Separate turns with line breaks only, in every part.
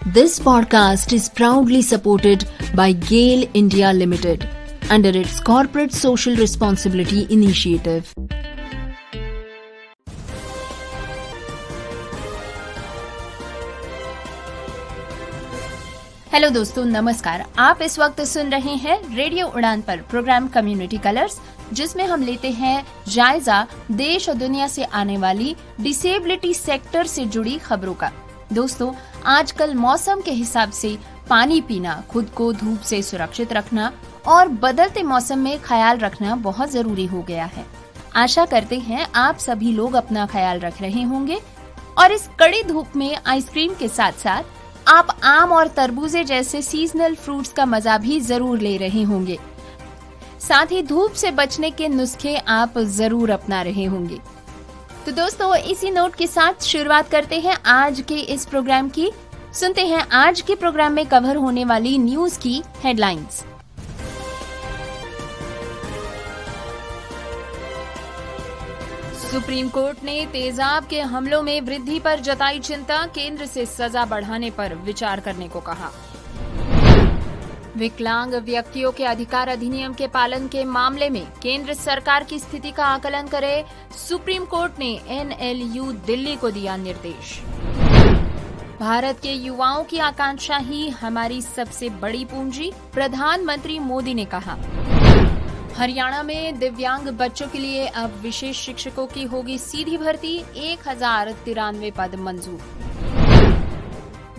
This podcast is proudly supported by GAIL India Limited under its Corporate Social Responsibility Initiative.
Hello दोस्तों, नमस्कार। आप इस वक्त सुन रहे हैं रेडियो उड़ान पर प्रोग्राम कम्युनिटी कलर्स, जिसमें हम लेते हैं जायजा देश और दुनिया से आने वाली डिसेबिलिटी सेक्टर से जुड़ी खबरों का। दोस्तों, आजकल मौसम के हिसाब से पानी पीना, खुद को धूप से सुरक्षित रखना और बदलते मौसम में ख्याल रखना बहुत जरूरी हो गया है। आशा करते हैं आप सभी लोग अपना ख्याल रख रहे होंगे और इस कड़ी धूप में आइसक्रीम के साथ साथ आप आम और तरबूजे जैसे सीजनल फ्रूट्स का मजा भी जरूर ले रहे होंगे। साथ ही धूप से बचने के नुस्खे आप जरूर अपना रहे होंगे। तो दोस्तों, इसी नोट के साथ शुरुआत करते हैं आज के इस प्रोग्राम की। सुनते हैं आज के प्रोग्राम में कवर होने वाली न्यूज की हेडलाइंस। सुप्रीम कोर्ट ने तेजाब के हमलों में वृद्धि पर जताई चिंता, केंद्र से सजा बढ़ाने पर विचार करने को कहा। विकलांग व्यक्तियों के अधिकार अधिनियम के पालन के मामले में केंद्र सरकार की स्थिति का आकलन करे, सुप्रीम कोर्ट ने NLU दिल्ली को दिया निर्देश। भारत के युवाओं की आकांक्षा ही हमारी सबसे बड़ी पूंजी, प्रधानमंत्री मोदी ने कहा। हरियाणा में दिव्यांग बच्चों के लिए अब विशेष शिक्षकों की होगी सीधी भर्ती, 1093 पद मंजूर।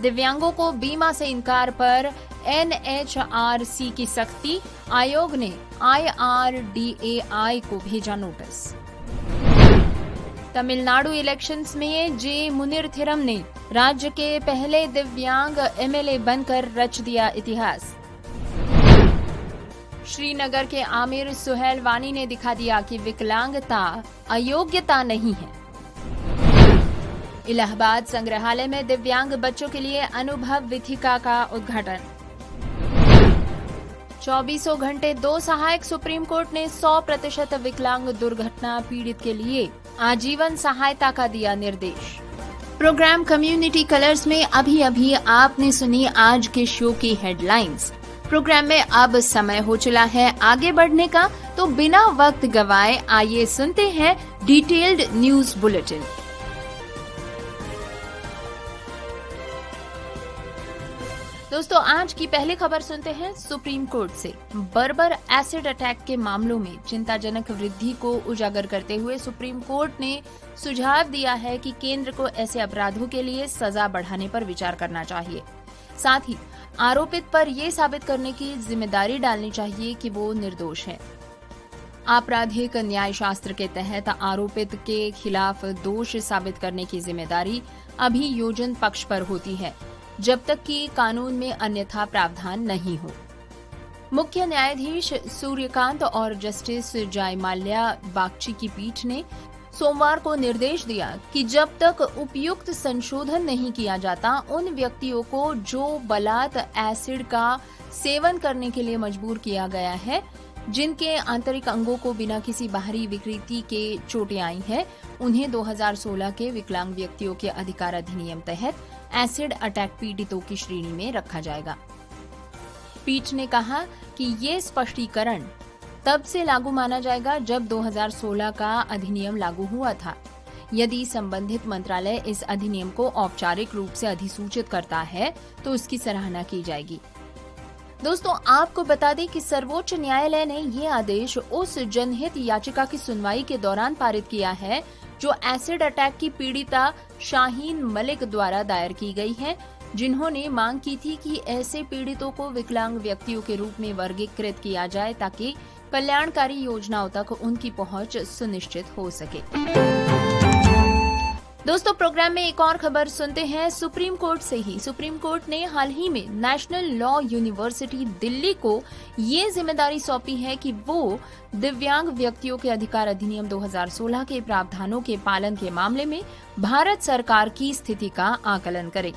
दिव्यांगों को बीमा से इनकार पर NHRC की सख्ती, आयोग ने IRDAI को भेजा नोटिस। तमिलनाडु इलेक्शंस में जे मुनिरथिरम ने राज्य के पहले दिव्यांग MLA बनकर रच दिया इतिहास। श्रीनगर के आमिर सुहेल वानी ने दिखा दिया कि विकलांगता अयोग्यता नहीं है। इलाहाबाद संग्रहालय में दिव्यांग बच्चों के लिए अनुभव विथिका का उद्घाटन। 24 घंटे 2 सहायक, सुप्रीम कोर्ट ने 100% विकलांग दुर्घटना पीड़ित के लिए आजीवन सहायता का दिया निर्देश। प्रोग्राम कम्युनिटी कलर्स में अभी आपने सुनी आज के शो की हेडलाइंस। प्रोग्राम में अब समय हो चला है आगे बढ़ने का, तो बिना वक्त गवाए आइए सुनते हैं डिटेल्ड न्यूज बुलेटिन। दोस्तों, आज की पहली खबर सुनते हैं सुप्रीम कोर्ट से। बर्बर एसिड अटैक के मामलों में चिंताजनक वृद्धि को उजागर करते हुए सुप्रीम कोर्ट ने सुझाव दिया है कि केंद्र को ऐसे अपराधों के लिए सजा बढ़ाने पर विचार करना चाहिए। साथ ही आरोपित पर यह साबित करने की जिम्मेदारी डालनी चाहिए कि वो निर्दोष है। आपराधिक न्याय शास्त्र के तहत आरोपित के खिलाफ दोष साबित करने की जिम्मेदारी अभियोजन पक्ष पर होती है, जब तक कि कानून में अन्यथा प्रावधान नहीं हो। मुख्य न्यायाधीश सूर्यकांत और जस्टिस जयमाल्या बागची की पीठ ने सोमवार को निर्देश दिया कि जब तक उपयुक्त संशोधन नहीं किया जाता, उन व्यक्तियों को जो बलात् एसिड का सेवन करने के लिए मजबूर किया गया है, जिनके आंतरिक अंगों को बिना किसी बाहरी विकृति के चोटें आई है, उन्हें 2016 के विकलांग व्यक्तियों के अधिकार अधिनियम तहत एसिड अटैक पीड़ितों की श्रेणी में रखा जाएगा। पीठ ने कहा कि ये स्पष्टीकरण तब से लागू माना जाएगा जब 2016 का अधिनियम लागू हुआ था। यदि संबंधित मंत्रालय इस अधिनियम को औपचारिक रूप से अधिसूचित करता है तो उसकी सराहना की जाएगी। दोस्तों, आपको बता दें कि सर्वोच्च न्यायालय ने ये आदेश उस जनहित याचिका की सुनवाई के दौरान पारित किया है जो एसिड अटैक की पीड़िता शाहीन मलिक द्वारा दायर की गई है, जिन्होंने मांग की थी कि ऐसे पीड़ितों को विकलांग व्यक्तियों के रूप में वर्गीकृत किया जाए ताकि कल्याणकारी योजनाओं तक उनकी पहुंच सुनिश्चित हो सके। दोस्तों, प्रोग्राम में एक और खबर सुनते हैं सुप्रीम कोर्ट से ही। सुप्रीम कोर्ट ने हाल ही में नेशनल लॉ यूनिवर्सिटी दिल्ली को ये जिम्मेदारी सौंपी है कि वो दिव्यांग व्यक्तियों के अधिकार अधिनियम 2016 के प्रावधानों के पालन के मामले में भारत सरकार की स्थिति का आकलन करे।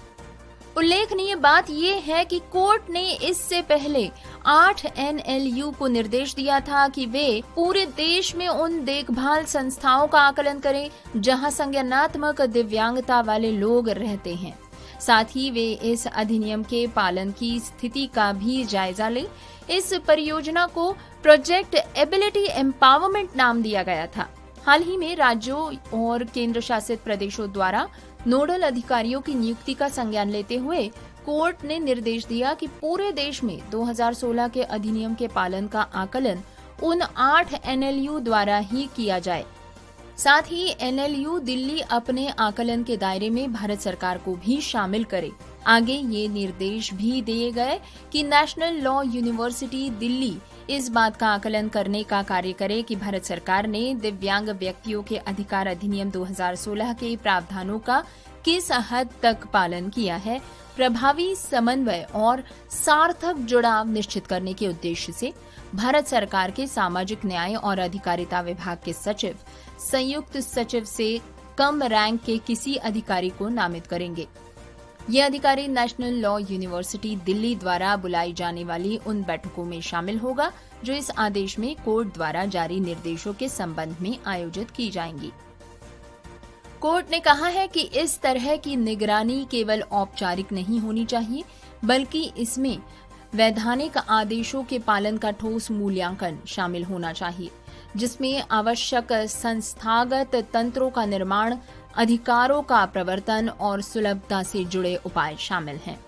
उल्लेखनीय बात यह है कि कोर्ट ने इससे पहले 8 NLU को निर्देश दिया था कि वे पूरे देश में उन देखभाल संस्थाओं का आकलन करें जहां संज्ञानात्मक दिव्यांगता वाले लोग रहते हैं। साथ ही वे इस अधिनियम के पालन की स्थिति का भी जायजा लें। इस परियोजना को प्रोजेक्ट एबिलिटी एम्पावरमेंट नाम दिया गया था। हाल ही में राज्यों और केंद्र शासित प्रदेशों द्वारा नोडल अधिकारियों की नियुक्ति का संज्ञान लेते हुए कोर्ट ने निर्देश दिया कि पूरे देश में 2016 के अधिनियम के पालन का आकलन उन 8 NLU द्वारा ही किया जाए। साथ ही NLU दिल्ली अपने आकलन के दायरे में भारत सरकार को भी शामिल करे। आगे ये निर्देश भी दिए गए कि नेशनल लॉ यूनिवर्सिटी दिल्ली इस बात का आकलन करने का कार्य करे कि भारत सरकार ने दिव्यांग व्यक्तियों के अधिकार अधिनियम 2016 के प्रावधानों का किस हद तक पालन किया है। प्रभावी समन्वय और सार्थक जुड़ाव निश्चित करने के उद्देश्य से भारत सरकार के सामाजिक न्याय और अधिकारिता विभाग के सचिव संयुक्त सचिव से कम रैंक के किसी अधिकारी को नामित करेंगे। ये अधिकारी नेशनल लॉ यूनिवर्सिटी दिल्ली द्वारा बुलाई जाने वाली उन बैठकों में शामिल होगा जो इस आदेश में कोर्ट द्वारा जारी निर्देशों के संबंध में आयोजित की जाएंगी। कोर्ट ने कहा है कि इस तरह की निगरानी केवल औपचारिक नहीं होनी चाहिए, बल्कि इसमें वैधानिक आदेशों के पालन का ठोस मूल्यांकन शामिल होना चाहिए, जिसमें आवश्यक संस्थागत तंत्रों का निर्माण, अधिकारों का प्रवर्तन और सुलभता से जुड़े उपाय शामिल हैं।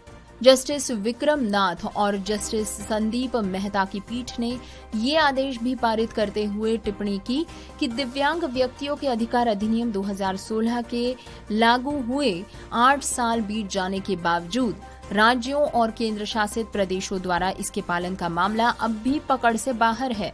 जस्टिस विक्रम नाथ और जस्टिस संदीप मेहता की पीठ ने ये आदेश भी पारित करते हुए टिप्पणी की कि दिव्यांग व्यक्तियों के अधिकार अधिनियम 2016 के लागू हुए 8 साल बीत जाने के बावजूद राज्यों और केंद्र शासित प्रदेशों द्वारा इसके पालन का मामला अब भी पकड़ से बाहर है।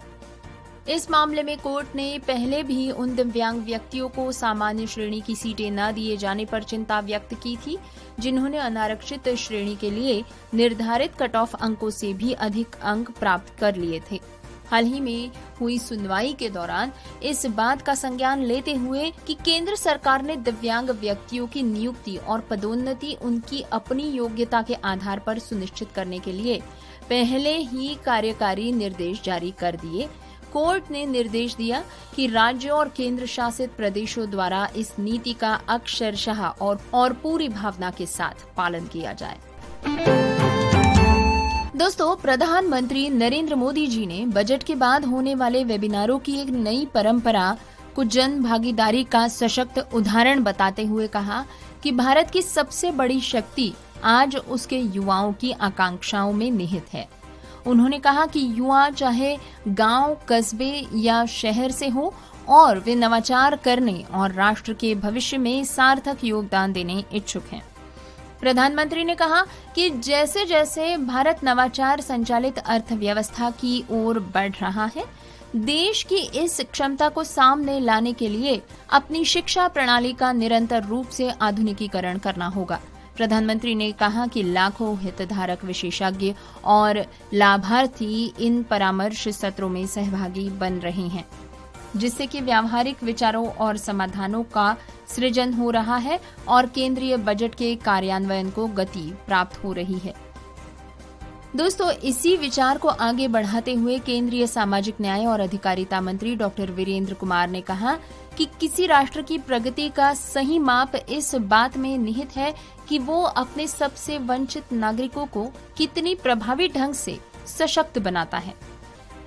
इस मामले में कोर्ट ने पहले भी उन दिव्यांग व्यक्तियों को सामान्य श्रेणी की सीटें न दिए जाने पर चिंता व्यक्त की थी, जिन्होंने अनारक्षित श्रेणी के लिए निर्धारित कट ऑफ अंकों से भी अधिक अंक प्राप्त कर लिए थे। हाल ही में हुई सुनवाई के दौरान इस बात का संज्ञान लेते हुए कि केंद्र सरकार ने दिव्यांग व्यक्तियों की नियुक्ति और पदोन्नति उनकी अपनी योग्यता के आधार पर सुनिश्चित करने के लिए पहले ही कार्यकारी निर्देश जारी कर दिए। कोर्ट ने निर्देश दिया कि राज्यों और केंद्र शासित प्रदेशों द्वारा इस नीति का अक्षरशः और पूरी भावना के साथ पालन किया जाए। दोस्तों, प्रधानमंत्री नरेंद्र मोदी जी ने बजट के बाद होने वाले वेबिनारों की एक नई परंपरा को जन भागीदारी का सशक्त उदाहरण बताते हुए कहा कि भारत की सबसे बड़ी शक्ति आज उसके युवाओं की आकांक्षाओं में निहित है। उन्होंने कहा कि युवा चाहे गांव, कस्बे या शहर से हो और वे नवाचार करने और राष्ट्र के भविष्य में सार्थक योगदान देने इच्छुक हैं। प्रधानमंत्री ने कहा कि जैसे जैसे भारत नवाचार संचालित अर्थव्यवस्था की ओर बढ़ रहा है, देश की इस क्षमता को सामने लाने के लिए अपनी शिक्षा प्रणाली का निरंतर रूप से आधुनिकीकरण करना होगा। प्रधानमंत्री ने कहा कि लाखों हितधारक, विशेषज्ञ और लाभार्थी इन परामर्श सत्रों में सहभागी बन रहे हैं, जिससे कि व्यावहारिक विचारों और समाधानों का सृजन हो रहा है और केंद्रीय बजट के कार्यान्वयन को गति प्राप्त हो रही है। दोस्तों, इसी विचार को आगे बढ़ाते हुए केंद्रीय सामाजिक न्याय और अधिकारिता मंत्री डॉक्टर वीरेंद्र कुमार ने कहा कि किसी राष्ट्र की प्रगति का सही माप इस बात में निहित है कि वो अपने सबसे वंचित नागरिकों को कितनी प्रभावी ढंग से सशक्त बनाता है।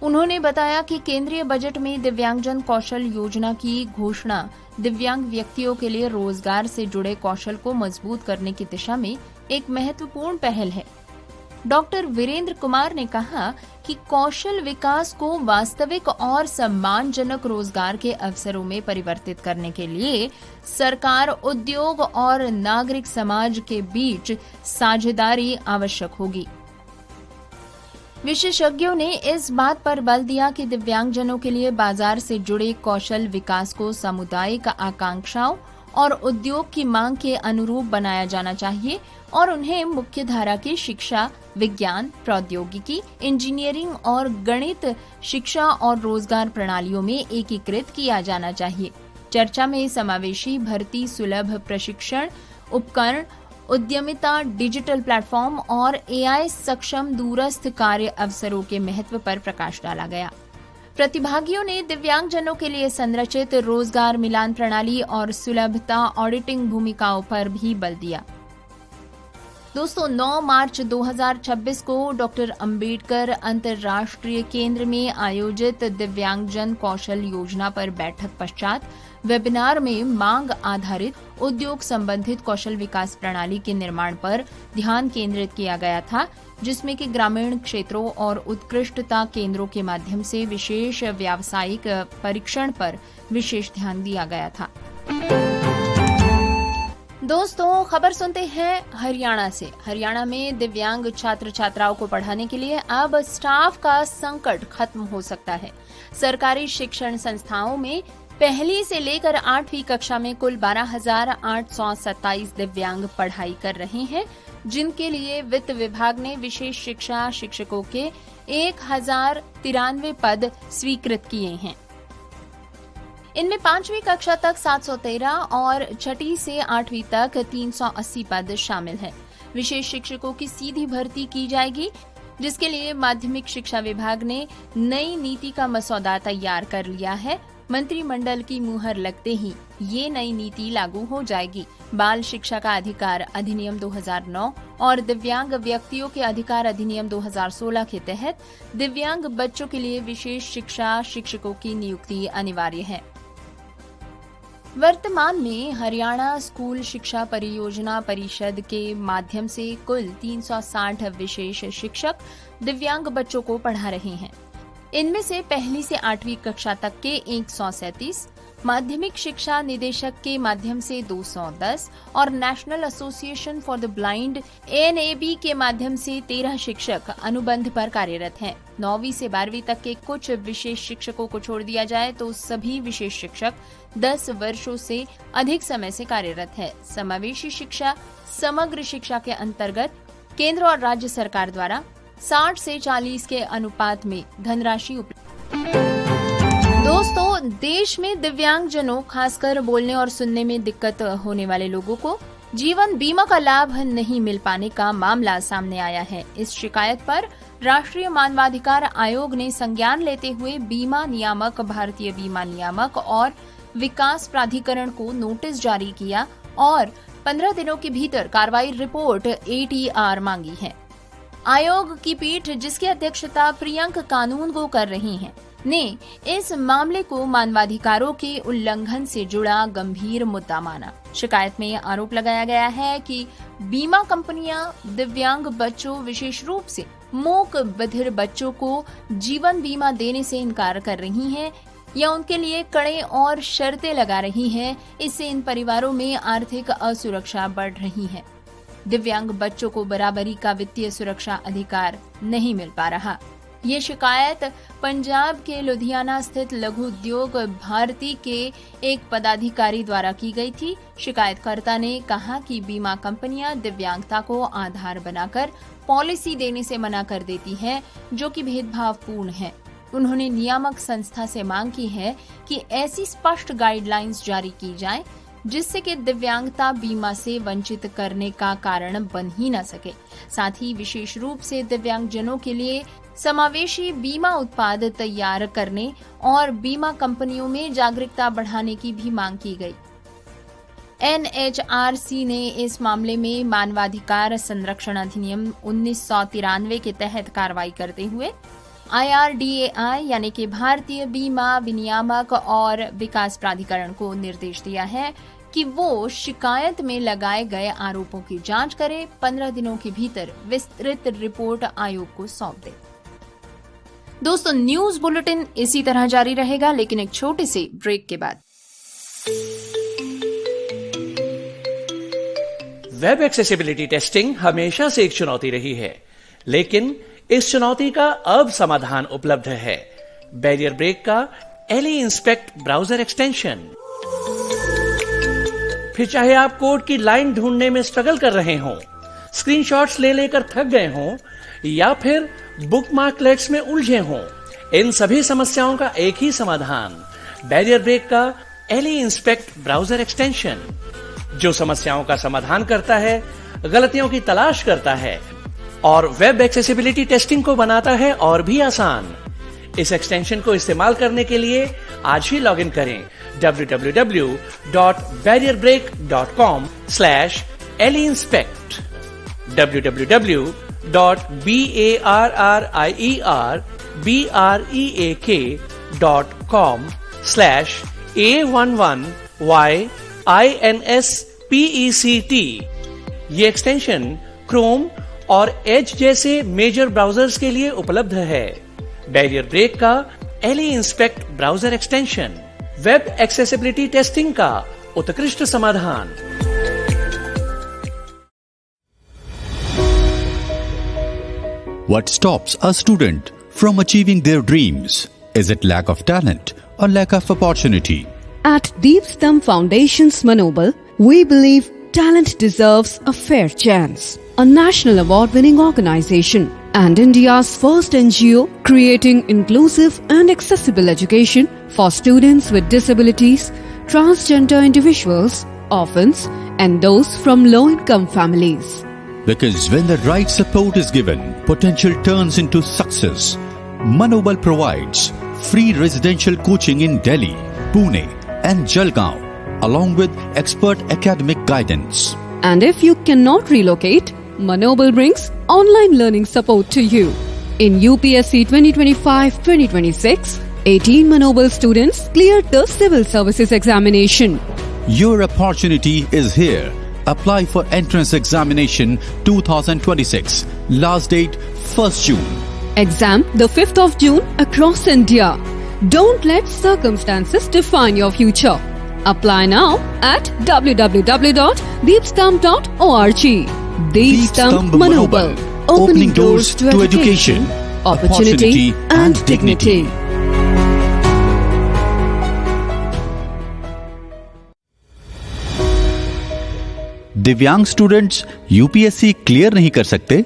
उन्होंने बताया कि केंद्रीय बजट में दिव्यांगजन कौशल योजना की घोषणा दिव्यांग व्यक्तियों के लिए रोजगार से जुड़े कौशल को मजबूत करने की दिशा में एक महत्वपूर्ण पहल है। डॉक्टर वीरेंद्र कुमार ने कहा कि कौशल विकास को वास्तविक और सम्मानजनक रोजगार के अवसरों में परिवर्तित करने के लिए सरकार, उद्योग और नागरिक समाज के बीच साझेदारी आवश्यक होगी। विशेषज्ञों ने इस बात पर बल दिया कि दिव्यांगजनों के लिए बाजार से जुड़े कौशल विकास को सामुदायिक आकांक्षाओं और उद्योग की मांग के अनुरूप बनाया जाना चाहिए और उन्हें मुख्य धारा की शिक्षा, विज्ञान, प्रौद्योगिकी, इंजीनियरिंग और गणित शिक्षा और रोजगार प्रणालियों में एकीकृत किया जाना चाहिए। चर्चा में समावेशी भर्ती, सुलभ प्रशिक्षण उपकरण, उद्यमिता, डिजिटल प्लेटफॉर्म और AI सक्षम दूरस्थ कार्य अवसरों के महत्व पर प्रकाश डाला गया। प्रतिभागियों ने दिव्यांगजनों के लिए संरचित रोजगार मिलान प्रणाली और सुलभता ऑडिटिंग भूमिकाओं पर भी बल दिया। दोस्तों 9 मार्च 2026 को डॉक्टर अंबेडकर अंतर्राष्ट्रीय केंद्र में आयोजित दिव्यांगजन कौशल योजना पर बैठक पश्चात वेबिनार में मांग आधारित उद्योग संबंधित कौशल विकास प्रणाली के निर्माण पर ध्यान केंद्रित किया गया था, जिसमें कि ग्रामीण क्षेत्रों और उत्कृष्टता केंद्रों के माध्यम से विशेष व्यावसायिक परीक्षण पर विशेष ध्यान दिया गया था। दोस्तों खबर सुनते हैं हरियाणा से। हरियाणा में दिव्यांग छात्र छात्राओं को पढ़ाने के लिए अब स्टाफ का संकट खत्म हो सकता है। सरकारी शिक्षण संस्थाओं में पहली से लेकर 8वीं कक्षा में कुल 12,827 दिव्यांग पढ़ाई कर रहे हैं, जिनके लिए वित्त विभाग ने विशेष शिक्षा शिक्षकों के 1,093 पद स्वीकृत किए हैं। इनमें 5वीं कक्षा तक 713 और 6ठी से 8वीं तक 380 पद शामिल हैं। विशेष शिक्षकों की सीधी भर्ती की जाएगी, जिसके लिए माध्यमिक शिक्षा विभाग ने नई नीति का मसौदा तैयार कर लिया है। मंत्रिमंडल की मुहर लगते ही ये नई नीति लागू हो जाएगी। बाल शिक्षा का अधिकार अधिनियम 2009 और दिव्यांग व्यक्तियों के अधिकार अधिनियम 2016 के तहत दिव्यांग बच्चों के लिए विशेष शिक्षा शिक्षकों की नियुक्ति अनिवार्य है। वर्तमान में हरियाणा स्कूल शिक्षा परियोजना परिषद के माध्यम से कुल 360 विशेष शिक्षक दिव्यांग बच्चों को पढ़ा रहे हैं। इनमें से पहली से 8वीं कक्षा तक के 137, माध्यमिक शिक्षा निदेशक के माध्यम से 210 और national association for the blind (NAB) के माध्यम से 13 शिक्षक अनुबंध पर कार्यरत हैं। 9वीं से 12वीं तक के कुछ विशेष शिक्षकों को छोड़ दिया जाए तो सभी विशेष शिक्षक 10 वर्षों से अधिक समय से कार्यरत है। समावेशी शिक्षा समग्र शिक्षा के अंतर्गत केंद्र और राज्य सरकार द्वारा 60 से 40 के अनुपात में धनराशि उपलब्ध। दोस्तों देश में दिव्यांगजनों खासकर बोलने और सुनने में दिक्कत होने वाले लोगों को जीवन बीमा का लाभ नहीं मिल पाने का मामला सामने आया है। इस शिकायत पर राष्ट्रीय मानवाधिकार आयोग ने संज्ञान लेते हुए बीमा नियामक, भारतीय बीमा नियामक और विकास प्राधिकरण को नोटिस जारी किया और 15 दिनों के भीतर कार्रवाई रिपोर्ट ATR मांगी है। आयोग की पीठ, जिसकी अध्यक्षता प्रियंक कानूनगो कर रही हैं, ने इस मामले को मानवाधिकारों के उल्लंघन से जुड़ा गंभीर मुद्दा माना। शिकायत में आरोप लगाया गया है कि बीमा कंपनियां दिव्यांग बच्चों, विशेष रूप से मूक बधिर बच्चों को जीवन बीमा देने से इनकार कर रही हैं या उनके लिए कड़े और शर्तें लगा रही हैं। इससे इन परिवारों में आर्थिक असुरक्षा बढ़ रही है। दिव्यांग बच्चों को बराबरी का वित्तीय सुरक्षा अधिकार नहीं मिल पा रहा। ये शिकायत पंजाब के लुधियाना स्थित लघु उद्योग भारती के एक पदाधिकारी द्वारा की गई थी। शिकायतकर्ता ने कहा कि बीमा कंपनियां दिव्यांगता को आधार बनाकर पॉलिसी देने से मना कर देती है, जो कि भेदभावपूर्ण है। उन्होंने नियामक संस्था से मांग की है कि ऐसी स्पष्ट गाइडलाइंस जारी की जाए जिससे कि दिव्यांगता बीमा से वंचित करने का कारण बन ही न सके। साथ ही विशेष रूप से दिव्यांगजनों के लिए समावेशी बीमा उत्पाद तैयार करने और बीमा कंपनियों में जागरूकता बढ़ाने की भी मांग की गई। NHRC ने इस मामले में मानवाधिकार संरक्षण अधिनियम 1993 के तहत कार्रवाई करते हुए IRDAI यानी कि भारतीय बीमा विनियामक और विकास प्राधिकरण को निर्देश दिया है कि वो शिकायत में लगाए गए आरोपों की जांच करे, 15 दिनों के भीतर विस्तृत रिपोर्ट आयोग को सौंप दे। दोस्तों न्यूज बुलेटिन इसी तरह जारी रहेगा, लेकिन एक छोटे से ब्रेक के बाद।
वेब एक्सेसिबिलिटी टेस्टिंग हमेशा से एक चुनौती रही है, लेकिन इस चुनौती का अब समाधान उपलब्ध है। बैरियर ब्रेक का LE इंस्पेक्ट ब्राउजर एक्सटेंशन। फिर चाहे आप कोड की लाइन ढूंढने में स्ट्रगल कर रहे हों, स्क्रीनशॉट्स ले लेकर थक गए हों या फिर बुकमार्कलेट्स में उलझे हों, इन सभी समस्याओं का एक ही समाधान, बैरियर ब्रेक का LE इंस्पेक्ट ब्राउजर एक्सटेंशन, जो समस्याओं का समाधान करता है, गलतियों की तलाश करता है और वेब एक्सेसिबिलिटी टेस्टिंग को बनाता है और भी आसान। इस एक्सटेंशन को इस्तेमाल करने के लिए आज ही लॉगिन करें www.barrierbreak.com/LEinspect। www.barreek.com/A11YINSPECT। ये एक्सटेंशन क्रोम और एज जैसे मेजर ब्राउजर्स के लिए उपलब्ध है। बैरियर ब्रेक का Ally Inspect browser extension, web accessibility testing का उत्कृष्ट समाधान।
What stops a student from achieving their dreams? Is it lack of talent or lack of opportunity?
At Deepstam Foundation's Manobal, we believe talent deserves a fair chance. A national award-winning organization and India's first NGO creating inclusive and accessible education for students with disabilities, transgender individuals, orphans, and those from low-income families.
Because when the right support is given, potential turns into success. Manobal provides free residential coaching in Delhi, Pune, and Jalgaon, along with expert academic guidance.
And if you cannot relocate, Manobal brings online learning support to you. In UPSC 2025-2026, 18 Manobal students cleared the civil services examination.
Your opportunity is here. Apply for entrance examination 2026. Last date 1st June.
Exam the 5th of June across India. Don't let circumstances define your future. Apply now at www.deepstam.org. Deepstam Manobal. Opening doors to education, opportunity and dignity.
दिव्यांग students UPSC clear नहीं कर सकते?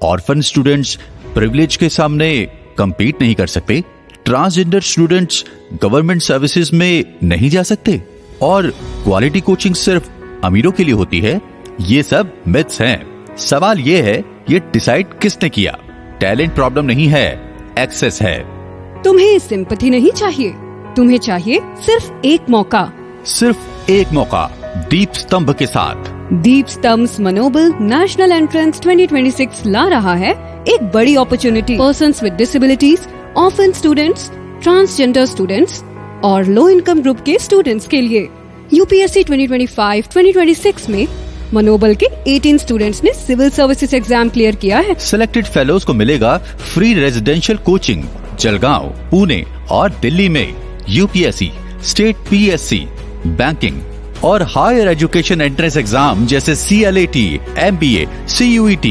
Orphan students privilege के सामने compete नहीं कर सकते? Transgender students government services में नहीं जा सकते? और क्वालिटी कोचिंग सिर्फ अमीरों के लिए होती है? ये सब मिथ्स हैं। सवाल ये है, ये डिसाइड किसने किया? टैलेंट प्रॉब्लम नहीं है, एक्सेस है।
तुम्हें सिंपैथी नहीं चाहिए, तुम्हें चाहिए सिर्फ एक मौका।
सिर्फ एक मौका दीप स्तंभ के साथ।
दीप स्तंभ मनोबल नेशनल एंट्रेंस 2026 ला रहा है एक बड़ी opportunity persons with disabilities, orphan students, transgender students और लो इनकम ग्रुप के स्टूडेंट्स के लिए। यूपीएससी 2025-2026 में मनोबल के 18 स्टूडेंट्स ने सिविल सर्विसेज एग्जाम क्लियर किया है।
सिलेक्टेड फेलोज को मिलेगा free residential coaching Jalgaon, Pune और दिल्ली में। यूपीएससी, स्टेट पीएससी, बैंकिंग और हायर एजुकेशन एंट्रेंस एग्जाम जैसे CLAT, MBA, CUET,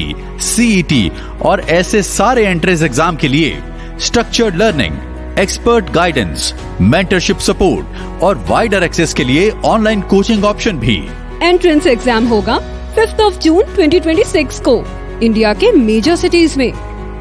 CET और ऐसे सारे एंट्रेंस एग्जाम के लिए structured learning, expert guidance, mentorship support और वाइडर एक्सेस के लिए ऑनलाइन कोचिंग ऑप्शन भी।
एंट्रेंस एग्जाम होगा 5th of June 2026 को इंडिया के मेजर सिटीज में।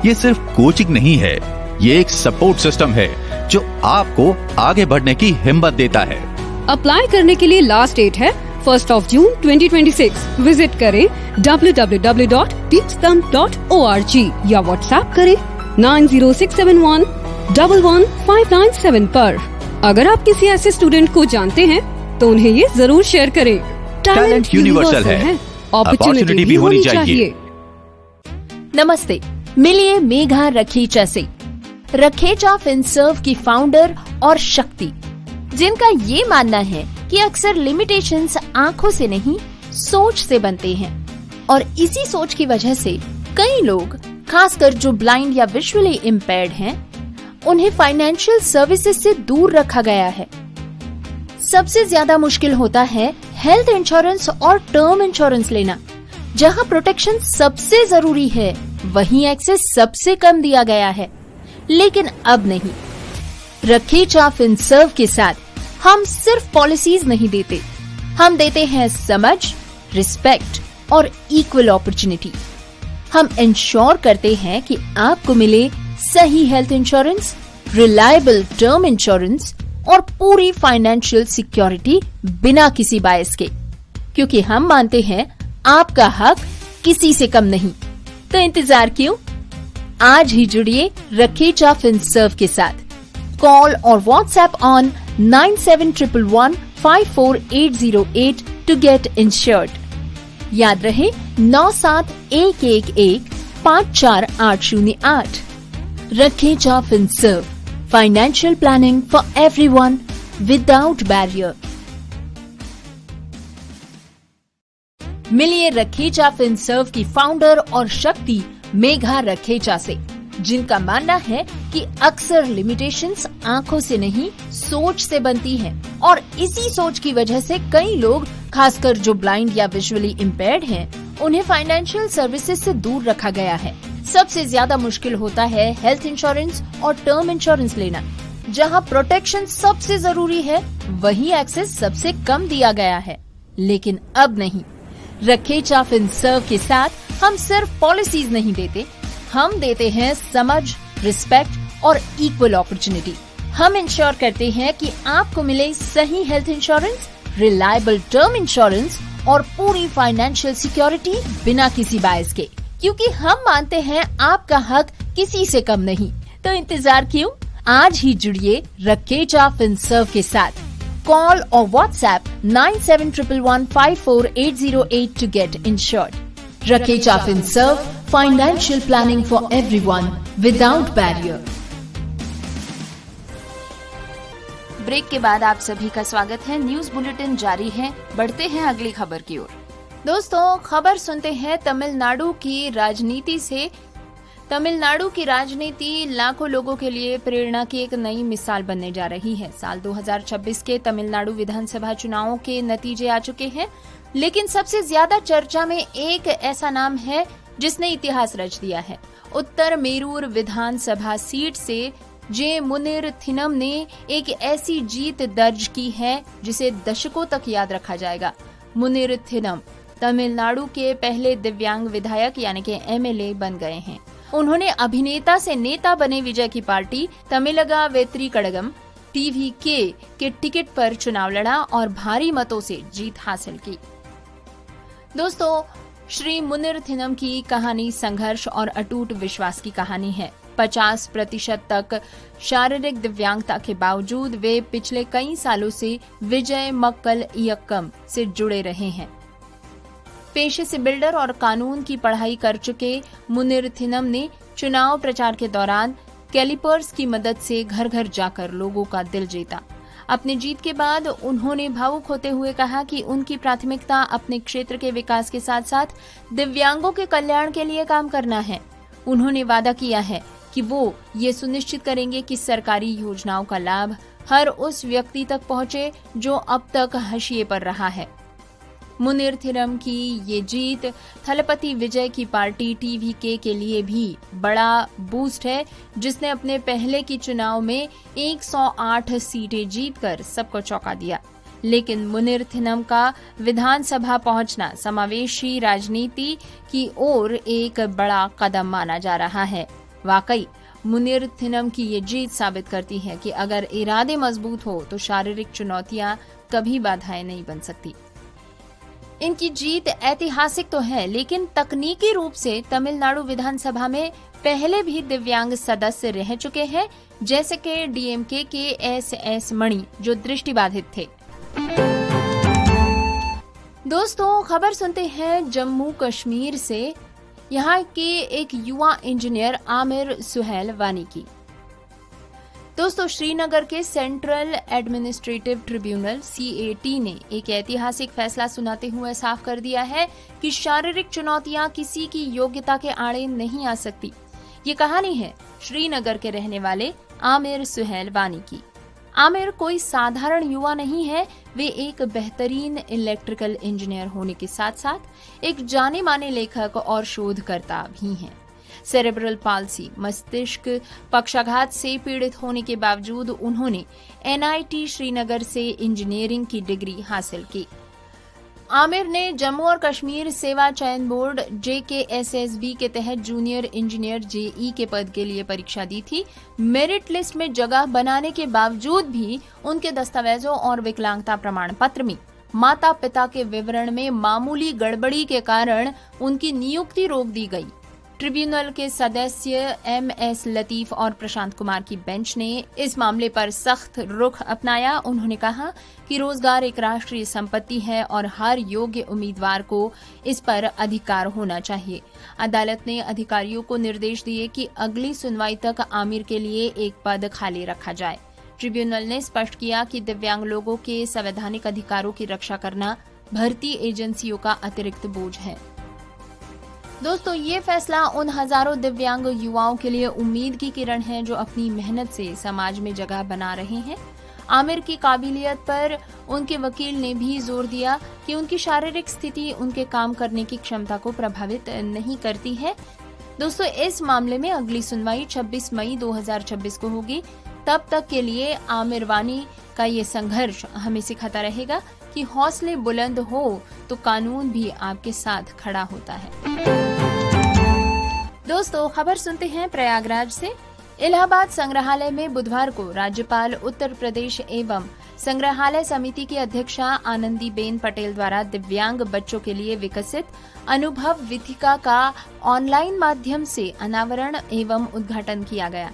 ये सिर्फ कोचिंग नहीं है, ये एक सपोर्ट सिस्टम है जो आपको आगे बढ़ने की हिम्मत देता है।
अप्लाई करने के लिए लास्ट डेट है 1st of June 2026। विजिट करें www.deepstam.org या व्हाट्सएप करें 9067111597 पर। अगर आप किसी ऐसे स्टूडेंट को जानते हैं तो उन्हें ये जरूर शेयर करें।
टैलेंट यूनिवर्सल है, अपॉर्चुनिटी भी होनी चाहिए।
नमस्ते, मिलिए मेघा रखीचा से। रखेचा फिनसर्व की फाउंडर और शक्ति, जिनका ये मानना है कि अक्सर लिमिटेशंस आंखों से नहीं सोच से बनते हैं और इसी सोच की वजह से कई लोग, खासकर जो ब्लाइंड या विजुअली इम्पेयर्ड हैं, उन्हें फाइनेंशियल सर्विसेज से दूर रखा गया है। सबसे ज्यादा मुश्किल होता है हेल्थ इंश्योरेंस और टर्म इंश्योरेंस लेना। जहां प्रोटेक्शन सबसे जरूरी है, वहीं एक्सेस सबसे कम दिया गया है। लेकिन अब नहीं, रखेचा फिनसर्व के साथ हम सिर्फ पॉलिसीज नहीं देते, हम देते हैं समझ, रिस्पेक्ट और इक्वल अपॉर्चुनिटी। हम इंश्योर करते हैं कि आपको मिले सही health insurance, reliable term insurance और पूरी फाइनेंशियल सिक्योरिटी बिना किसी बायस के, क्योंकि हम मानते हैं आपका हक किसी से कम नहीं। तो इंतजार क्यों? आज ही जुड़िए रखेचा फिनसर्व के साथ। कॉल और WhatsApp on 9711154808 to get insured.
याद रहे 9711154808। Rakheja Finserv, financial planning for everyone without barrier. मिलिए रखेजा फिनसर्व की फाउंडर और शक्ति मेघा रखेजा से, जिनका मानना है कि अक्सर लिमिटेशंस आंखों से नहीं सोच से बनती हैं और इसी सोच की वजह से कई लोग, खासकर जो ब्लाइंड या विजुअली इम्पेयर्ड हैं, उन्हें फाइनेंशियल सर्विसेज से दूर रखा गया है। सबसे ज्यादा मुश्किल होता है हेल्थ इंश्योरेंस और टर्म इंश्योरेंस लेना। जहां प्रोटेक्शन सबसे जरूरी है, वहीं एक्सेस सबसे कम दिया गया है। लेकिन अब नहीं, रखेजा फिनसर्व के साथ हम सिर्फ पॉलिसीज नहीं देते, हम देते हैं समझ, रिस्पेक्ट और इक्वल अपॉर्चुनिटी। हम इंश्योर करते हैं कि आपको मिले सही health insurance, reliable term insurance और पूरी फाइनेंशियल सिक्योरिटी बिना किसी बायस के, क्योंकि हम मानते हैं आपका हक किसी से कम नहीं। तो इंतजार क्यों? आज ही जुड़िए रखेजा फिनसर्व के साथ। कॉल और WhatsApp 9711154808 to get insured. Rakeja FinServ, financial planning for everyone without barrier.
Break के बाद आप सभी का स्वागत है। न्यूज बुलेटिन जारी है, बढ़ते हैं अगली खबर की ओर। दोस्तों, खबर सुनते हैं तमिलनाडु की राजनीति से। तमिलनाडु की राजनीति लाखों लोगों के लिए प्रेरणा की एक नई मिसाल बनने जा रही है। साल 2026 के तमिलनाडु विधानसभा चुनावों के नतीजे आ चुके हैं, लेकिन सबसे ज्यादा चर्चा में एक ऐसा नाम है जिसने इतिहास रच दिया है। उत्तर मेरूर विधानसभा सीट से जे मुनिरथिनम ने एक ऐसी जीत दर्ज की है जिसे दशकों तक याद रखा जाएगा। मुनिरथिनम तमिलनाडु के पहले दिव्यांग विधायक यानी कि एमएलए बन गए हैं। उन्होंने अभिनेता से नेता बने विजय की पार्टी तमिलगा वेत्री कड़गम टीवीके के टिकट पर चुनाव लड़ा और भारी मतों से जीत हासिल की। दोस्तों, श्री मुनिरथिनम की कहानी संघर्ष और अटूट विश्वास की कहानी है। 50% तक शारीरिक दिव्यांगता के बावजूद वे पिछले कई सालों से विजय मक्कल इयक्कम से जुड़े रहे हैं। पेशे से बिल्डर और कानून की पढ़ाई कर चुके मुनिरथिनम ने चुनाव प्रचार के दौरान कैलिपर्स की मदद से घर घर जाकर लोगों का दिल जीता। अपनी जीत के बाद उन्होंने भावुक होते हुए कहा कि उनकी प्राथमिकता अपने क्षेत्र के विकास के साथ साथ दिव्यांगों के कल्याण के लिए काम करना है। उन्होंने वादा किया है कि वो ये सुनिश्चित करेंगे कि सरकारी योजनाओं का लाभ हर उस व्यक्ति तक पहुंचे जो अब तक हाशिए पर रहा है। मुनिरथिनम की ये जीत थलपति विजय की पार्टी टीवीके के लिए भी बड़ा बूस्ट है, जिसने अपने पहले की चुनाव में 108 सीटें जीतकर सबको चौंका दिया। लेकिन मुनिरथिनम का विधानसभा पहुंचना समावेशी राजनीति की ओर एक बड़ा कदम माना जा रहा है। वाकई मुनिरथिनम की ये जीत साबित करती है कि अगर इरादे मजबूत हो तो शारीरिक चुनौतियां कभी बाधाएं नहीं बन सकती। इनकी जीत ऐतिहासिक तो है, लेकिन तकनीकी रूप से तमिलनाडु विधानसभा में पहले भी दिव्यांग सदस्य रह चुके हैं, जैसे कि डीएमके के एस मणि जो दृष्टिबाधित थे। दोस्तों, खबर सुनते हैं जम्मू कश्मीर से। यहाँ के एक युवा इंजीनियर आमिर सुहेल वानी की। दोस्तों, श्रीनगर के सेंट्रल एडमिनिस्ट्रेटिव ट्रिब्यूनल CAT ने एक ऐतिहासिक फैसला सुनाते हुए साफ कर दिया है कि शारीरिक चुनौतियां किसी की योग्यता के आड़े नहीं आ सकती। ये कहानी है श्रीनगर के रहने वाले आमिर सुहेल वानी की। आमिर कोई साधारण युवा नहीं है, वे एक बेहतरीन इलेक्ट्रिकल इंजीनियर होने के साथ साथ एक जाने माने लेखक और शोधकर्ता भी हैं। सेरेब्रल पाल्सी मस्तिष्क पक्षाघात से पीड़ित होने के बावजूद उन्होंने NIT श्रीनगर से इंजीनियरिंग की डिग्री हासिल की। आमिर ने जम्मू और कश्मीर सेवा चयन बोर्ड JKSSB के तहत जूनियर इंजीनियर JE के पद के लिए परीक्षा दी थी। मेरिट लिस्ट में जगह बनाने के बावजूद भी उनके दस्तावेजों और विकलांगता प्रमाण पत्र में माता पिता के विवरण में मामूली गड़बड़ी के कारण उनकी नियुक्ति रोक दी गई। ट्रिब्यूनल के सदस्य MS लतीफ और प्रशांत कुमार की बेंच ने इस मामले पर सख्त रुख अपनाया। उन्होंने कहा कि रोजगार एक राष्ट्रीय संपत्ति है और हर योग्य उम्मीदवार को इस पर अधिकार होना चाहिए। अदालत ने अधिकारियों को निर्देश दिए कि अगली सुनवाई तक आमिर के लिए एक पद खाली रखा जाए। ट्रिब्यूनल ने स्पष्ट किया कि दिव्यांग लोगों के संवैधानिक अधिकारों की रक्षा करना भर्ती एजेंसियों का अतिरिक्त बोझ है। दोस्तों, ये फैसला उन हजारों दिव्यांग युवाओं के लिए उम्मीद की किरण है जो अपनी मेहनत से समाज में जगह बना रहे हैं। आमिर की काबिलियत पर उनके वकील ने भी जोर दिया कि उनकी शारीरिक स्थिति उनके काम करने की क्षमता को प्रभावित नहीं करती है। दोस्तों, इस मामले में अगली सुनवाई 26 मई 2026 को होगी। तब तक के लिए आमिर वानी का ये संघर्ष हमें सिखाता रहेगा कि हौसले बुलंद हो तो कानून भी आपके साथ खड़ा होता है। दोस्तों, खबर सुनते हैं प्रयागराज से। इलाहाबाद संग्रहालय में बुधवार को राज्यपाल उत्तर प्रदेश एवं संग्रहालय समिति की अध्यक्षा आनंदीबेन पटेल द्वारा दिव्यांग बच्चों के लिए विकसित अनुभव विथिका का ऑनलाइन माध्यम से अनावरण एवं उद्घाटन किया गया।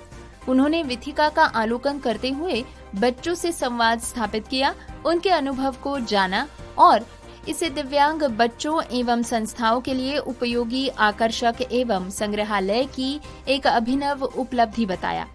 उन्होंने विथिका का अवलोकन करते हुए बच्चों से संवाद स्थापित किया, उनके अनुभव को जाना और इसे दिव्यांग बच्चों एवं संस्थाओं के लिए उपयोगी, आकर्षक एवं संग्रहालय की एक अभिनव उपलब्धि बताया।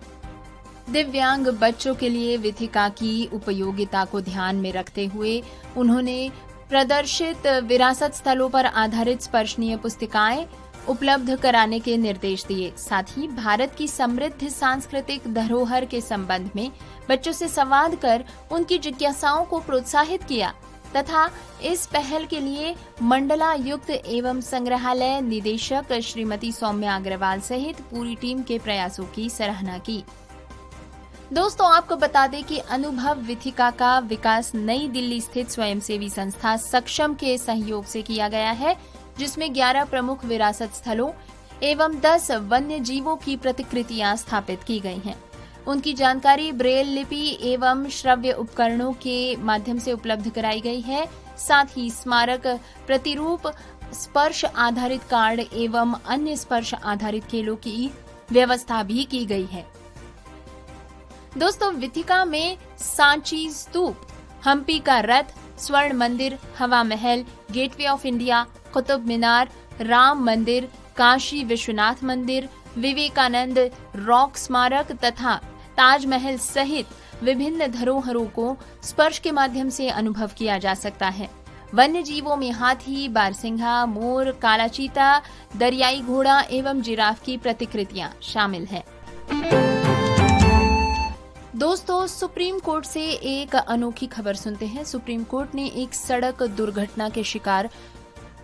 दिव्यांग बच्चों के लिए विथिका की उपयोगिता को ध्यान में रखते हुए उन्होंने प्रदर्शित विरासत स्थलों पर आधारित स्पर्शनीय पुस्तिकाएं उपलब्ध कराने के निर्देश दिए। साथ ही भारत की समृद्ध सांस्कृतिक धरोहर के संबंध में बच्चों से संवाद कर उनकी जिज्ञासाओं को प्रोत्साहित किया तथा इस पहल के लिए मंडलायुक्त एवं संग्रहालय निदेशक श्रीमती सौम्या अग्रवाल सहित पूरी टीम के प्रयासों की सराहना की। दोस्तों, आपको बता दें कि अनुभव विथिका का विकास नई दिल्ली स्थित स्वयंसेवी संस्था सक्षम के सहयोग से किया गया है, जिसमें 11 प्रमुख विरासत स्थलों एवं 10 वन्य जीवों की प्रतिकृतियां स्थापित की गई हैं। उनकी जानकारी ब्रेल लिपि एवं श्रव्य उपकरणों के माध्यम से उपलब्ध कराई गई है। साथ ही स्मारक प्रतिरूप, स्पर्श आधारित कार्ड एवं अन्य स्पर्श आधारित खेलों की व्यवस्था भी की गई है। दोस्तों, विथिका में सांची स्तूप, हम्पी का रथ, स्वर्ण मंदिर, हवा महल, gateway of India, Qutub Minar, Ram मंदिर, काशी विश्वनाथ मंदिर, विवेकानंद रॉक स्मारक तथा ताजमहल सहित विभिन्न धरोहरों को स्पर्श के माध्यम से अनुभव किया जा सकता है। वन्य जीवों में हाथी, बारसिंघा, मोर, काला चीता, दरियाई घोड़ा एवं जिराफ की प्रतिकृतियां शामिल हैं। दोस्तों, सुप्रीम कोर्ट से एक अनोखी खबर सुनते हैं। सुप्रीम कोर्ट ने एक सड़क दुर्घटना के शिकार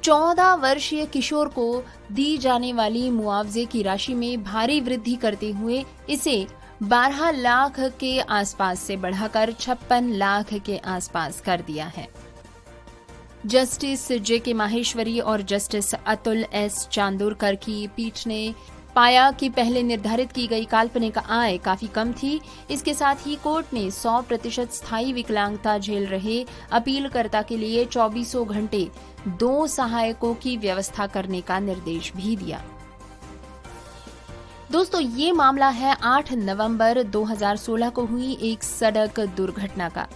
14 वर्षीय किशोर को दी जाने वाली मुआवजे की राशि में भारी वृद्धि करते हुए इसे 12 लाख के आसपास से बढ़ाकर 56 लाख के आसपास कर दिया है। जस्टिस JK माहेश्वरी और जस्टिस अतुल S चांदोरकर की पीठ ने पाया कि पहले निर्धारित की गई काल्पनिक आय काफी कम थी। इसके साथ ही कोर्ट ने 100% स्थायी विकलांगता झेल रहे अपीलकर्ता के लिए 24 घंटे 2 सहायकों की व्यवस्था करने का निर्देश भी दिया। दोस्तों, ये मामला है 8 नवंबर 2016 को हुई एक सड़क दुर्घटना का।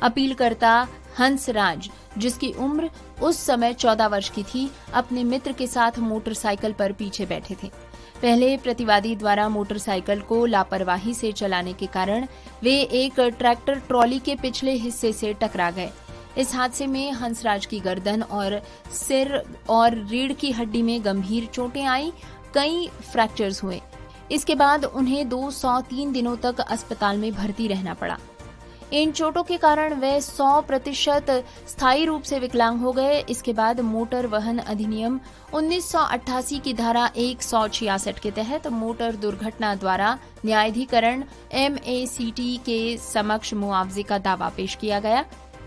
अपीलकर्ता हंसराज, जिसकी उम्र उस समय 14 वर्ष की थी, अपने मित्र के साथ मोटरसाइकिल पर पीछे बैठे थे। पहले प्रतिवादी द्वारा मोटरसाइकिल को लापरवाही से चलाने के कारण वे एक ट्रैक्टर ट्रॉली के पिछले हिस्से से टकरा गए। इस हादसे में हंसराज की गर्दन और सिर और रीढ़ की हड्डी में गंभीर चोटें आई, कई फ्रैक्चर्स हुए। इसके बाद उन्हें 203 दिनों तक अस्पताल में भर्ती रहना पड़ा। इन चोटों के कारण वे 100% स्थायी रूप से विकलांग हो गए। इसके बाद मोटर वाहन अधिनियम 1988 की धारा 166 के तहत मोटर दुर्घटना द्वारा न्यायाधिकरण MACT के समक्ष मुआवजे का दावा पेश किया गया।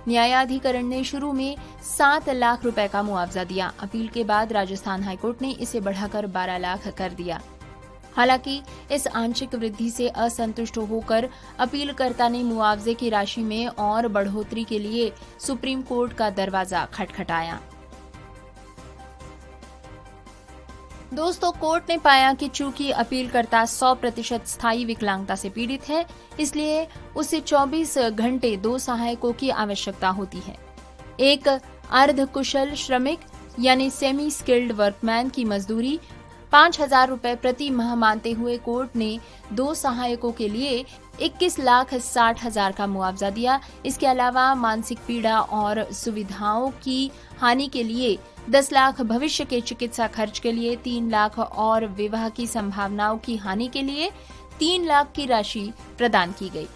न्यायाधिकरण ने शुरू में 7 लाख रुपए का मुआवजा दिया। अपील के बाद राजस्थान हाईकोर्ट ने इसे बढ़ाकर 12 लाख कर दिया। हालांकि इस आंशिक वृद्धि से असंतुष्ट होकर अपीलकर्ता ने मुआवजे की राशि में और बढ़ोतरी के लिए सुप्रीम कोर्ट का दरवाजा खटखटाया। दोस्तों, कोर्ट ने पाया कि चूंकि अपीलकर्ता 100% स्थायी विकलांगता से पीड़ित है, इसलिए उसे 24 घंटे 2 सहायकों की आवश्यकता होती है। एक अर्धकुशल श्रमिक यानी सेमी स्किल्ड वर्कमैन की मजदूरी 5,000 रुपए प्रति माह मानते हुए कोर्ट ने 2 सहायकों के लिए 21,60,000 का मुआवजा दिया। इसके अलावा मानसिक पीड़ा और सुविधाओं की हानि के लिए 10 लाख, भविष्य के चिकित्सा खर्च के लिए 3 लाख और विवाह की संभावनाओं की हानि के लिए 3 लाख की राशि प्रदान की गई।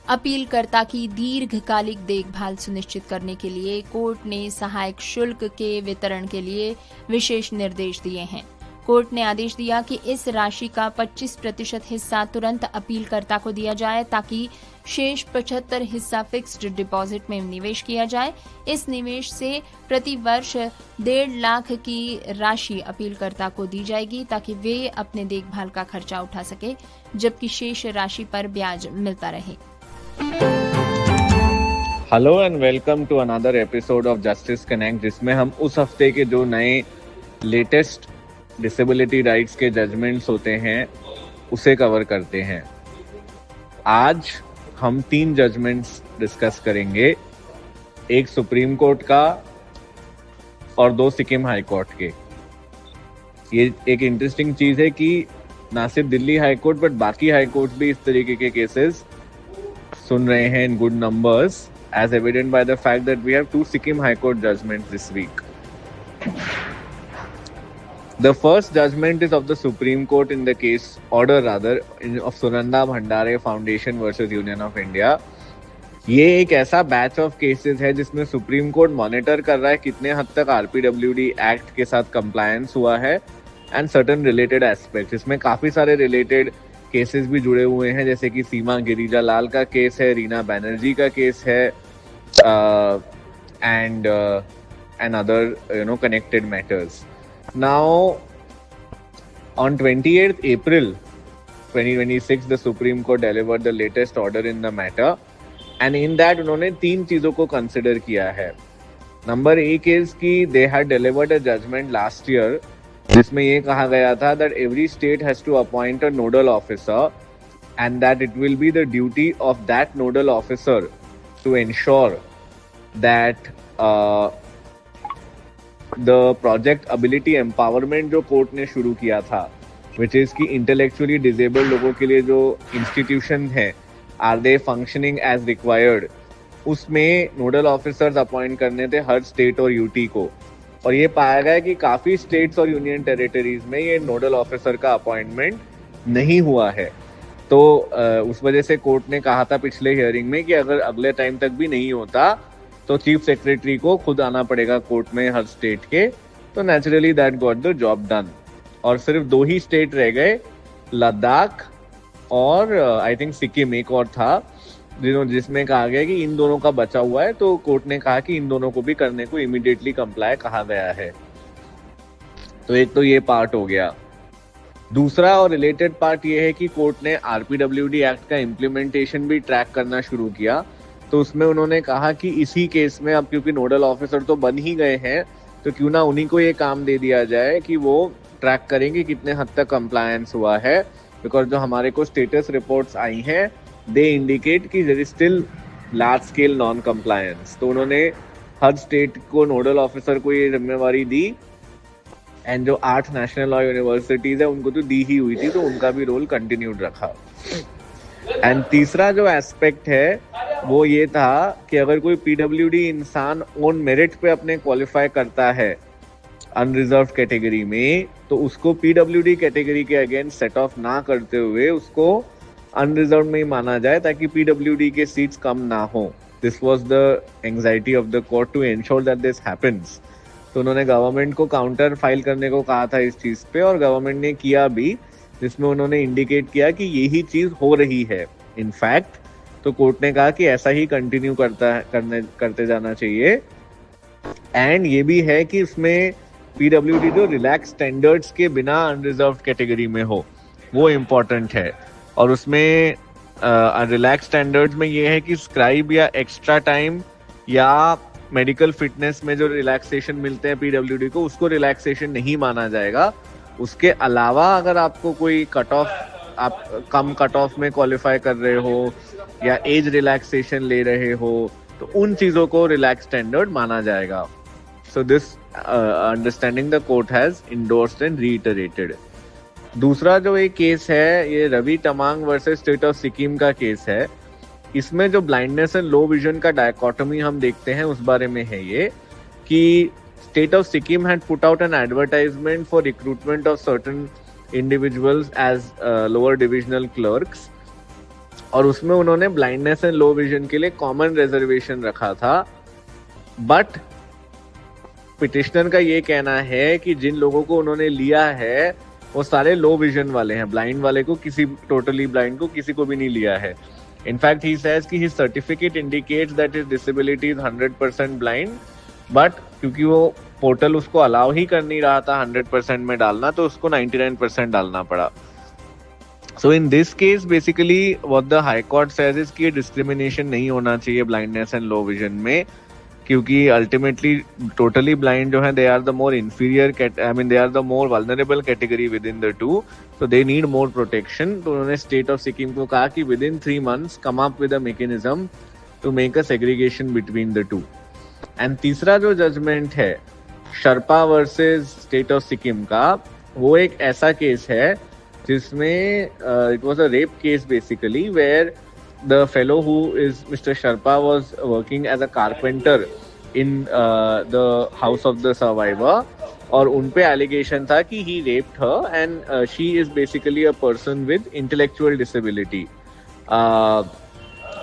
अपीलकर्ता की दीर्घकालिक देखभाल सुनिश्चित करने के लिए कोर्ट ने सहायक शुल्क के वितरण के लिए विशेष निर्देश दिए हैं। कोर्ट ने आदेश दिया कि इस राशि का 25% हिस्सा तुरंत अपीलकर्ता को दिया जाए ताकि शेष 75 हिस्सा फिक्स्ड डिपॉजिट में निवेश किया जाए। इस निवेश से प्रति वर्ष 1.5 लाख की राशि अपीलकर्ता को दी जाएगी ताकि वे अपने देखभाल का खर्चा उठा सके, जबकि शेष राशि पर ब्याज मिलता रहे।
Hello and welcome to another episode of Justice Connect, जिसमें हम उस हफ्ते के जो नए लेटेस्ट डिसेबिलिटी राइट्स के जजमेंट्स होते हैं उसे कवर करते हैं। आज हम 3 जजमेंट्स डिस्कस करेंगे, एक सुप्रीम कोर्ट का और 2 सिक्किम हाई कोर्ट के। ये एक इंटरेस्टिंग चीज है कि ना सिर्फ दिल्ली हाई कोर्ट बट बाकी हाई कोर्ट भी इस तरीके के केसेस सुन रहे हैं in good numbers, as evident by the fact that we have 2 Sikkim High Court judgments this week. The first judgment is of the Supreme Court in the case, of Sunanda Bhandare Foundation versus Union of India. ये एक ऐसा batch of cases है जिसमें supreme court monitor कर रहा है कितने हद तक आरपीडब्ल्यूडी एक्ट के साथ कंप्लायंस हुआ है एंड सर्टेन रिलेटेड एस्पेक्ट्स। इसमें काफी सारे रिलेटेड केसेस भी जुड़े हुए हैं, जैसे कि सीमा गिरिजा लाल का केस है, रीना बैनर्जी का केस है, and other connected matters. Now on 28th April 2026 the Supreme Court delivered the latest order in the matter and in that उन्होंने 3 चीजों को कंसिडर किया है। नंबर 1 is कि they had delivered a judgment last year जिसमें ये कहा गया था that every state has to appoint a nodal officer and that it will be the duty of that nodal officer to ensure that the project ability empowerment जो court ने शुरू किया था, which is कि intellectually disabled लोगों के लिए जो institution है, are they functioning as required, उसमें nodal officers अपॉइंट करने थे हर स्टेट और यूटी को। और ये पाया गया कि काफी स्टेट्स और यूनियन टेरिटरीज में ये नोडल ऑफिसर का अपॉइंटमेंट नहीं हुआ है। तो उस वजह से कोर्ट ने कहा था पिछले हियरिंग में कि अगर अगले टाइम तक भी नहीं होता तो चीफ सेक्रेटरी को खुद आना पड़ेगा कोर्ट में हर स्टेट के। तो naturally that got the job done और सिर्फ 2 ही स्टेट रह गए, लद्दाख और आई थिंक सिक्किम एक और था, जिसमें कहा गया कि इन दोनों का बचा हुआ है। तो कोर्ट ने कहा कि इन दोनों को भी करने को इमीडिएटली कंप्लाई कहा गया है। तो एक तो ये पार्ट हो गया। दूसरा और रिलेटेड पार्ट ये है कि कोर्ट ने आरपीडब्ल्यूडी एक्ट का इम्प्लीमेंटेशन भी ट्रैक करना शुरू किया। तो उसमें उन्होंने कहा कि इसी केस में अब क्योंकि नोडल ऑफिसर तो बन ही गए हैं तो क्यों ना उन्हीं को ये काम दे दिया जाए कि वो ट्रैक करेंगे कितने हद तक कंप्लायंस हुआ है। बिकॉज जो हमारे को स्टेटस रिपोर्ट्स आई हैं दे इंडिकेट कि there is still large scale non compliance. तो उन्होंने हर स्टेट को नोडल ऑफिसर को ये जिम्मेवारी दी एंड जो 8 नेशनल लॉ यूनिवर्सिटीज है उनको तो दी ही हुई थी, तो उनका भी रोल कंटिन्यूड रखा। एंड तीसरा जो एस्पेक्ट है वो ये था कि अगर कोई पीडब्ल्यूडी इंसान ऑन मेरिट पे अपने क्वालिफाई करता है अनरिजर्व कैटेगरी में, तो उसको पीडब्ल्यूडी कैटेगरी के अगेंस्ट सेट ऑफ ना करते हुए उसको अनरिजर्व में ही माना जाए ताकि पीडब्ल्यूडी के सीट्स कम ना हो। This was the anxiety of the court to ensure that this happens. तो उन्होंने गवर्नमेंट को काउंटर फाइल करने को कहा था इस चीज पे और गवर्नमेंट ने किया भी, जिसमें उन्होंने इंडिकेट किया कि यही चीज हो रही है इनफैक्ट। तो कोर्ट ने कहा कि ऐसा ही कंटिन्यू करते जाना चाहिए। एंड ये भी है कि उसमें पीडब्ल्यूडी जो रिलैक्स स्टैंडर्ड्स के बिना अनरिजर्व कैटेगरी में हो वो इम्पोर्टेंट है। और उसमें रिलैक्स स्टैंडर्ड्स में ये है कि स्क्राइब या एक्स्ट्रा टाइम या मेडिकल फिटनेस में जो रिलैक्सेशन मिलते हैं पीडब्ल्यूडी को, उसको रिलैक्सेशन नहीं माना जाएगा। उसके अलावा अगर आपको कोई कट ऑफ, आप कम कट ऑफ में क्वालिफाई कर रहे हो या एज रिलैक्सेशन ले रहे हो, तो उन चीजों को रिलैक्स स्टैंडर्ड माना जाएगा. So this understanding the court has endorsed and reiterated. दूसरा जो एक केस है, ये Ravi Tamang versus state of Sikkim का केस है. इसमें जो ब्लाइंडनेस एंड लो विजन का डायकोटमी हम देखते हैं, उस बारे में है ये कि state of Sikkim had put out an advertisement for recruitment of certain individuals as lower divisional clerks, और उसमें उन्होंने ब्लाइंडनेस एंड लो विजन के लिए कॉमन रिजर्वेशन रखा था. बट पिटिशनर का ये कहना है कि जिन लोगों को उन्होंने लिया है वो सारे लो विजन वाले हैं, ब्लाइंड वाले को, किसी टोटली ब्लाइंड को किसी को भी नहीं लिया है. इनफैक्ट ही सेज कि his certificate indicates that his disability is 100% blind, but क्योंकि वो पोर्टल उसको अलाउ ही कर नहीं रहा था 100% में डालना, तो उसको 99% डालना पड़ा. So in this case basically what the high court says is कि डिस्क्रिमिनेशन नहीं होना चाहिए ब्लाइंडनेस एंड लो विजन में, क्योंकि अल्टीमेटली टोटली ब्लाइंड जो है they are the more inferior, I mean they are the more vulnerable category within the two, so they need more protection. तो उन्होंने स्टेट ऑफ सिक्किम को कहा कि within 3 months come up with a mechanism to make a segregation between the two. And तीसरा जो judgement है Sherpa versus state of Sikkim का, वो एक ऐसा केस है जिसमें it was a rape case basically, where the fellow who is mister Sherpa was working as a carpenter in the house of the survivor, और उन पे एलिगेशन था कि he raped her and she is basically a person with intellectual disability.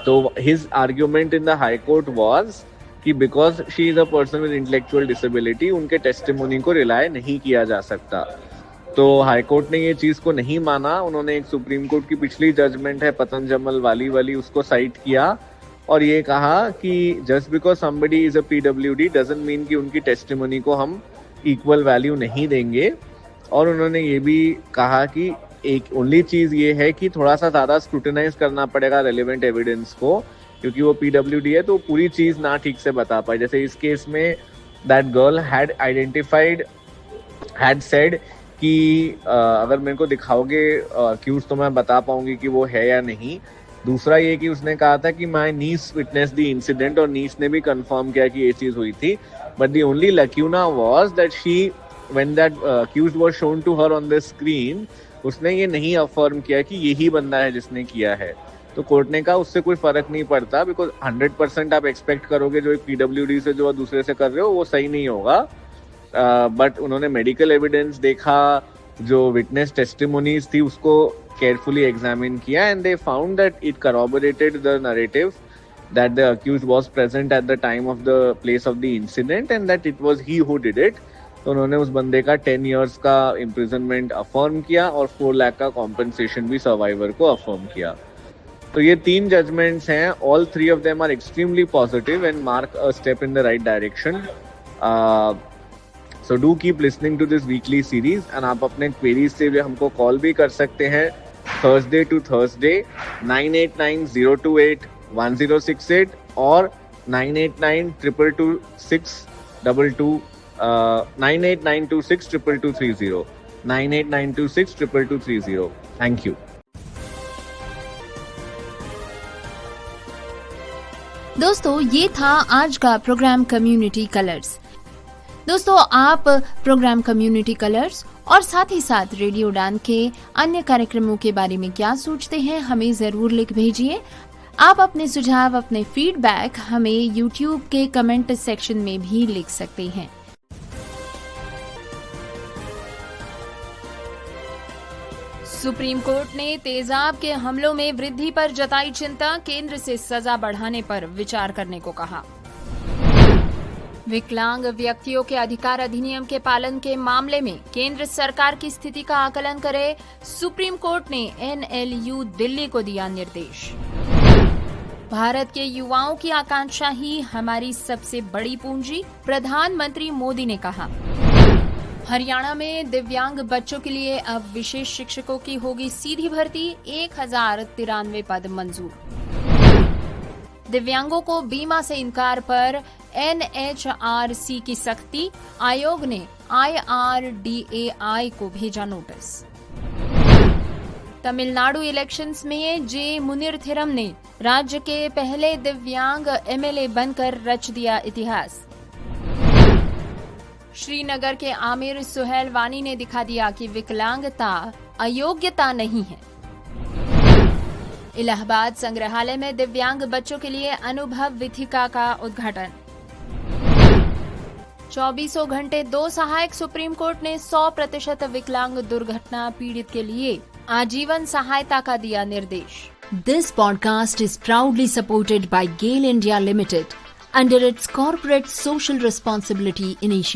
तो his argument in the high court was कि because she is a person with intellectual disability, उनके testimony को rely नहीं किया जा सकता. तो हाई कोर्ट ने ये चीज को नहीं माना. उन्होंने एक सुप्रीम कोर्ट की पिछली जजमेंट है पतंजमल वाली उसको साइट किया और ये कहा कि just because somebody is a PWD doesn't mean कि उनकी टेस्टिमोनी को हम इक्वल वैल्यू नहीं देंगे. और उन्होंने ये भी कहा कि एक ओनली चीज ये है कि थोड़ा सा ज्यादा स्क्रूटिनाइज करना पड़ेगा रेलेवेंट एविडेंस को, क्योंकि वो पीडब्ल्यूडी है तो पूरी चीज ना ठीक से बता पाए. जैसे इस केस में that girl had identified, had said कि अगर मेरे को दिखाओगे अक्यूज तो मैं बता पाऊंगी कि वो है या नहीं. दूसरा ये कि उसने कहा था कि my niece witness the incident, और नीस ने भी कंफर्म किया कि ये चीज हुई थी. But the only lacuna was that she when that accused was shown to her on the screen, उसने ये नहीं अफर्म किया कि यही बंदा है जिसने किया है. तो कोर्ट ने कहा उससे कोई फर्क नहीं पड़ता, बिकॉज 100% आप एक्सपेक्ट करोगे जो एक पीडब्ल्यूडी से जो आप दूसरे से कर रहे हो वो सही नहीं होगा. बट उन्होंने मेडिकल एविडेंस देखा, जो विटनेस टेस्टिमोनीज थी उसको केयरफुली एग्जामिन किया, and they found that it corroborated the narrative that the accused was present at the time of the place of the incident and that it was he who did it. तो उन्होंने उस बंदे का 10 years का imprisonment affirm किया और 4 लाख का compensation भी सर्वाइवर को अफर्म किया. तो ये 3 judgments हैं. All 3 of them are extremely positive and mark a step in the right direction. So do keep listening to this weekly series and आप अपने queries से भी हमको कॉल भी कर सकते हैं Thursday to Thursday 9890281068 और 98922622 9892622230 9892622230. Thank you.
दोस्तों ये था आज का प्रोग्राम कम्युनिटी कलर्स. दोस्तों आप प्रोग्राम कम्युनिटी कलर्स और साथ ही साथ रेडियो उड़ान के अन्य कार्यक्रमों के बारे में क्या सोचते हैं हमें जरूर लिख भेजिए. आप अपने सुझाव, अपने फीडबैक हमें YouTube के कमेंट सेक्शन में भी लिख सकते हैं. सुप्रीम कोर्ट ने तेजाब के हमलों में वृद्धि पर जताई चिंता, केंद्र से सजा बढ़ाने पर विचार करने को कहा. विकलांग व्यक्तियों के अधिकार अधिनियम के पालन के मामले में केंद्र सरकार की स्थिति का आकलन करे, सुप्रीम कोर्ट ने NLU दिल्ली को दिया निर्देश. भारत के युवाओं की आकांक्षा ही हमारी सबसे बड़ी पूंजी, प्रधानमंत्री मोदी ने कहा. हरियाणा में दिव्यांग बच्चों के लिए अब विशेष शिक्षकों की होगी सीधी भर्ती, 1093 पद मंजूर. दिव्यांगों को बीमा से इनकार पर NHRC की सख्ती, आयोग ने IRDAI को भेजा नोटिस। तमिलनाडु इलेक्शंस में जे मुनिरथिरम ने राज्य के पहले दिव्यांग MLA बनकर रच दिया इतिहास। श्रीनगर के आमिर सुहेल वानी ने दिखा दिया कि विकलांगता अयोग्यता नहीं है। इलाहाबाद संग्रहालय में दिव्यांग बच्चों के लिए अनुभव विथिका का उद्घाटन। 24 घंटे 2 सहायक। सुप्रीम कोर्ट ने 100% विकलांग दुर्घटना पीड़ित के लिए आजीवन सहायता का दिया निर्देश।
This podcast is proudly supported by GAIL India Limited under its corporate social responsibility initiative.